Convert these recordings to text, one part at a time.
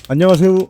안녕하세요.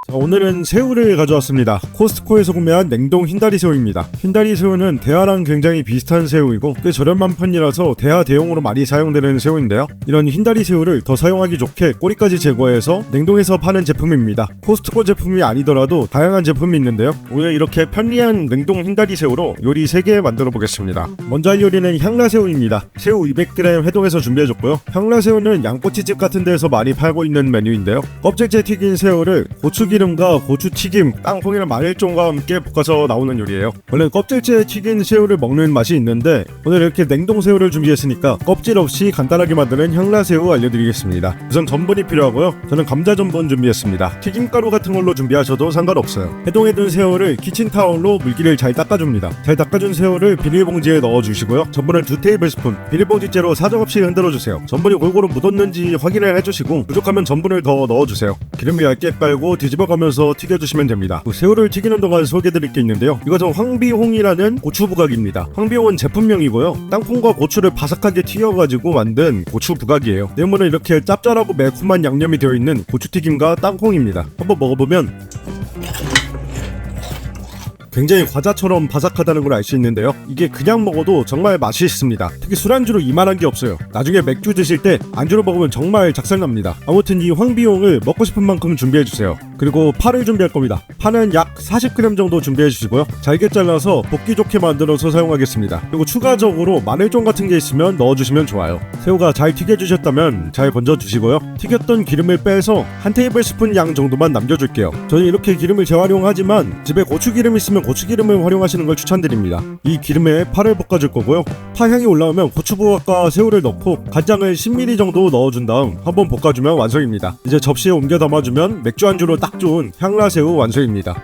자, 오늘은 새우를 가져왔습니다. 코스트코에서 구매한 냉동 흰다리 새우입니다. 흰다리 새우는 대하랑 굉장히 비슷한 새우이고 꽤 저렴한 편이라서 대하 대용으로 많이 사용되는 새우인데요. 이런 흰다리 새우를 더 사용하기 좋게 꼬리까지 제거해서 냉동해서 파는 제품입니다. 코스트코 제품이 아니더라도 다양한 제품이 있는데요. 오늘 이렇게 편리한 냉동 흰다리 새우로 요리 3개 만들어 보겠습니다. 먼저 할 요리는 향라새우입니다. 새우 200g 해동해서 준비해줬고요. 향라새우는 양꼬치집 같은 데서 많이 팔고 있는 메뉴인데요. 껍질째 튀긴 새우를 고추기름과 고추튀김, 땅콩이랑 마늘종과 함께 볶아서 나오는 요리예요. 원래 껍질째 튀긴 새우를 먹는 맛이 있는데 오늘 이렇게 냉동 새우를 준비했으니까 껍질 없이 간단하게 만드는 향라새우 알려드리겠습니다. 우선 전분이 필요하고요. 저는 감자 전분 준비했습니다. 튀김가루 같은 걸로 준비하셔도 상관없어요. 해동해둔 새우를 키친타올로 물기를 잘 닦아줍니다. 잘 닦아준 새우를 비닐봉지에 넣어주시고요. 전분을 2테이블스푼, 비닐봉지째로 사정없이 흔들어주세요. 전분이 골고루 묻었는지 확인을 해주시고 부족하면 전분을 더 넣어주세요. 기름을 얇게 빨고 뒤집어가면서 튀겨주시면 됩니다. 새우를 튀기는 동안 소개해드릴 게 있는데요. 이것은 황비홍이라는 고추부각입니다. 황비홍은 제품명이고요. 땅콩과 고추를 바삭하게 튀겨가지고 만든 고추부각이에요. 내용물은 이렇게 짭짤하고 매콤한 양념이 되어 있는 고추튀김과 땅콩입니다. 한번 먹어보면 굉장히 과자처럼 바삭하다는 걸 알 수 있는데요. 이게 그냥 먹어도 정말 맛이 있습니다. 특히 술안주로 이만한 게 없어요. 나중에 맥주 드실 때 안주로 먹으면 정말 작살납니다. 아무튼 이 황비용을 먹고 싶은 만큼 준비해주세요. 그리고 파를 준비할 겁니다. 파는 약 40g 정도 준비해주시고요. 잘게 잘라서 볶기 좋게 만들어서 사용하겠습니다. 그리고 추가적으로 마늘종 같은 게 있으면 넣어주시면 좋아요. 새우가 잘 튀겨주셨다면 잘 건져주시고요. 튀겼던 기름을 빼서 한 테이블스푼 양 정도만 남겨줄게요. 저는 이렇게 기름을 재활용하지만 집에 고추기름 있으면 고추기름을 활용하시는 걸 추천드립니다. 이 기름에 파를 볶아줄 거고요. 파 향이 올라오면 고추부각과 새우를 넣고 간장을 10ml 정도 넣어준 다음 한번 볶아주면 완성입니다. 이제 접시에 옮겨 담아주면 맥주 안주로 딱 좋은 향라새우 완성입니다.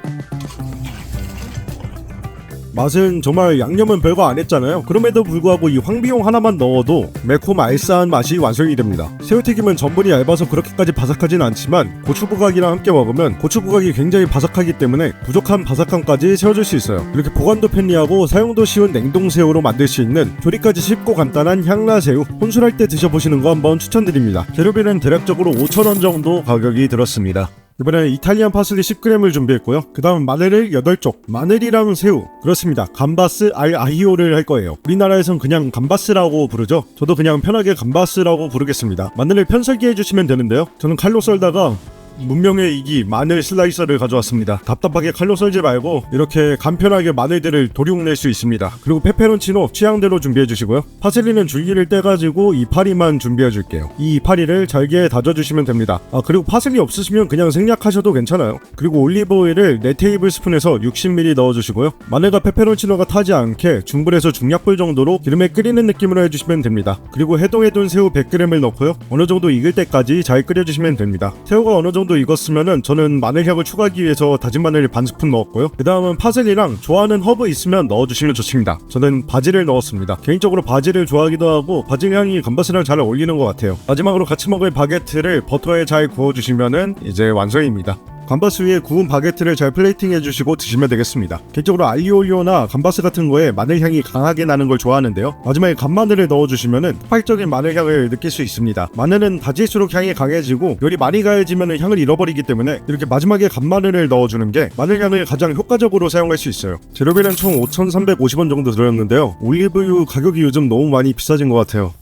맛은 정말 양념은 별거 안 했잖아요. 그럼에도 불구하고 이 황비용 하나만 넣어도 매콤 알싸한 맛이 완성이 됩니다. 새우튀김은 전분이 얇아서 그렇게까지 바삭하진 않지만 고추부각이랑 함께 먹으면 고추부각이 굉장히 바삭하기 때문에 부족한 바삭함까지 채워줄 수 있어요. 이렇게 보관도 편리하고 사용도 쉬운 냉동새우로 만들 수 있는 조리까지 쉽고 간단한 향라새우, 혼술할 때 드셔보시는 거 한번 추천드립니다. 재료비는 대략적으로 5,000원 정도 가격이 들었습니다. 이번에 이탈리안 파슬리 10g을 준비했고요. 그 다음 마늘을 8쪽, 마늘이랑 새우, 그렇습니다. 감바스 알 아히오를 할 거예요. 우리나라에선 그냥 감바스라고 부르죠. 저도 그냥 편하게 감바스라고 부르겠습니다. 마늘을 편썰기 해주시면 되는데요. 저는 칼로 썰다가 문명의 이기 마늘 슬라이서를 가져왔습니다. 답답하게 칼로 썰지 말고 이렇게 간편하게 마늘들을 도륙낼 수 있습니다. 그리고 페페론치노 취향대로 준비해주시고요. 파슬리는 줄기를 떼가지고 이파리만 준비해줄게요. 이 이파리를 잘게 다져주시면 됩니다. 그리고 파슬리 없으시면 그냥 생략하셔도 괜찮아요. 그리고 올리브오일을 4테이블스푼에서 60ml 넣어주시고요. 마늘과 페페론치노가 타지 않게 중불에서 중약불 정도로 기름에 끓이는 느낌으로 해주시면 됩니다. 그리고 해동해둔 새우 100g을 넣고요. 어느 정도 익을 때까지 잘 끓여주시면 됩니다. 새우가 어느 정도 익었으면은 저는 마늘향을 추가하기 위해서 다진 마늘을 반 스푼 넣었고요. 그 다음은 파슬리랑 좋아하는 허브 있으면 넣어주시면 좋습니다. 저는 바질을 넣었습니다. 개인적으로 바질을 좋아하기도 하고 바질 향이 감바스랑 잘 어울리는 것 같아요. 마지막으로 같이 먹을 바게트를 버터에 잘 구워주시면은 이제 완성입니다. 감바스 위에 구운 바게트를 잘 플레이팅 해주시고 드시면 되겠습니다. 개인적으로 알리올리오나 감바스 같은 거에 마늘향이 강하게 나는 걸 좋아하는데요. 마지막에 간마늘을 넣어주시면은 폭발적인 마늘향을 느낄 수 있습니다. 마늘은 다질수록 향이 강해지고 열이 많이 가해지면 향을 잃어버리기 때문에 이렇게 마지막에 간마늘을 넣어주는 게 마늘향을 가장 효과적으로 사용할 수 있어요. 재료비는 총 5,350원 정도 들었는데요. 올리브유 가격이 요즘 너무 많이 비싸진 것 같아요.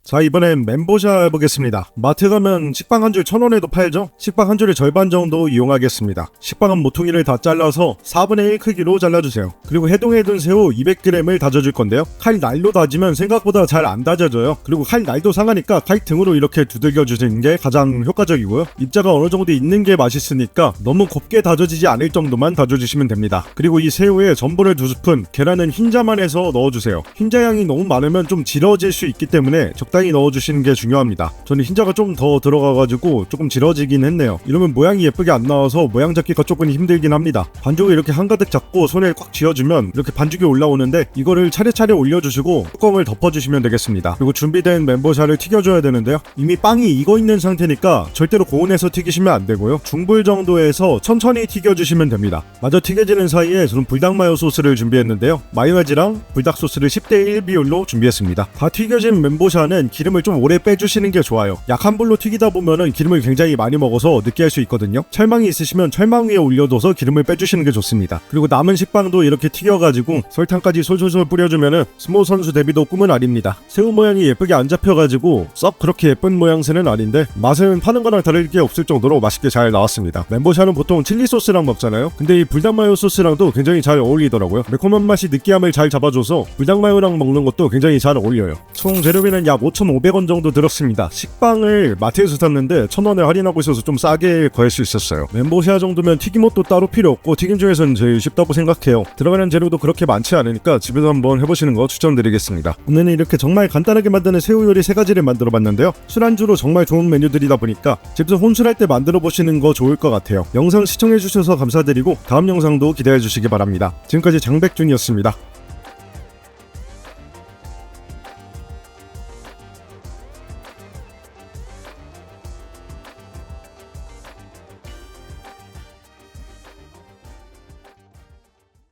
자, 이번엔 멘보샤 해보겠습니다. 마트 가면 식빵 한 줄 1,000원에도 팔죠? 식빵 한 줄의 절반 정도 이용하겠습니다. 식빵은 모퉁이를 다 잘라서 4분의 1 크기로 잘라주세요. 그리고 해동해둔 새우 200g을 다져줄 건데요. 칼 날로 다지면 생각보다 잘 안 다져져요. 그리고 칼 날도 상하니까 칼 등으로 이렇게 두들겨주시는 게 가장 효과적이고요. 입자가 어느 정도 있는 게 맛있으니까 너무 곱게 다져지지 않을 정도만 다져주시면 됩니다. 그리고 이 새우에 전분을 2스푼, 계란은 흰자만 해서 넣어주세요. 흰자 양이 너무 많으면 좀 질어질 수 있기 때문에 적당히 넣어주시는 게 중요합니다. 저는 흰자가 좀 더 들어가가지고 조금 질어지긴 했네요. 이러면 모양이 예쁘게 안 나와서 모양 잡기가 조금 힘들긴 합니다. 반죽을 이렇게 한가득 잡고 손에 꽉 쥐어주면 이렇게 반죽이 올라오는데 이거를 차례차례 올려주시고 뚜껑을 덮어주시면 되겠습니다. 그리고 준비된 멘보샤를 튀겨줘야 되는데요. 이미 빵이 익어있는 상태니까 절대로 고온에서 튀기시면 안 되고요. 중불 정도에서 천천히 튀겨주시면 됩니다. 마저 튀겨지는 사이에 저는 불닭마요 소스를 준비했는데요. 마요네즈랑 불닭 소스를 10대 1 비율로 준비했습니다. 다 튀겨진 멘보샤는 때는 기름을 좀 오래 빼주시는 게 좋아요. 약한 불로 튀기다 보면은 기름을 굉장히 많이 먹어서 느끼할 수 있거든요. 철망이 있으시면 철망 위에 올려둬서 기름을 빼주시는 게 좋습니다. 그리고 남은 식빵도 이렇게 튀겨가지고 설탕까지 솔솔솔 뿌려주면은 스모 선수 데뷔도 꿈은 아닙니다. 새우 모양이 예쁘게 안 잡혀가지고 썩 그렇게 예쁜 모양새는 아닌데 맛은 파는 거랑 다를 게 없을 정도로 맛있게 잘 나왔습니다. 멘보샤는 보통 칠리 소스랑 먹잖아요. 근데 이 불닭마요 소스랑도 굉장히 잘 어울리더라고요. 매콤한 맛이 느끼함을 잘 잡아줘서 불닭마요랑 먹는 것도 굉장히 잘 어울려요. 총 재료비는 약 5,500원 정도 들었습니다. 식빵을 마트에서 샀는데 1,000원에 할인하고 있어서 좀 싸게 구할 수 있었어요. 멘보샤 정도면 튀김옷도 따로 필요 없고 튀김 중에서는 제일 쉽다고 생각해요. 들어가는 재료도 그렇게 많지 않으니까 집에서 한번 해보시는 거 추천드리겠습니다. 오늘은 이렇게 정말 간단하게 만드는 새우 요리 3가지를 만들어 봤는데요. 술안주로 정말 좋은 메뉴들이다 보니까 집에서 혼술할 때 만들어 보시는 거 좋을 것 같아요. 영상 시청해주셔서 감사드리고 다음 영상도 기대해 주시기 바랍니다. 지금까지 장백준이었습니다.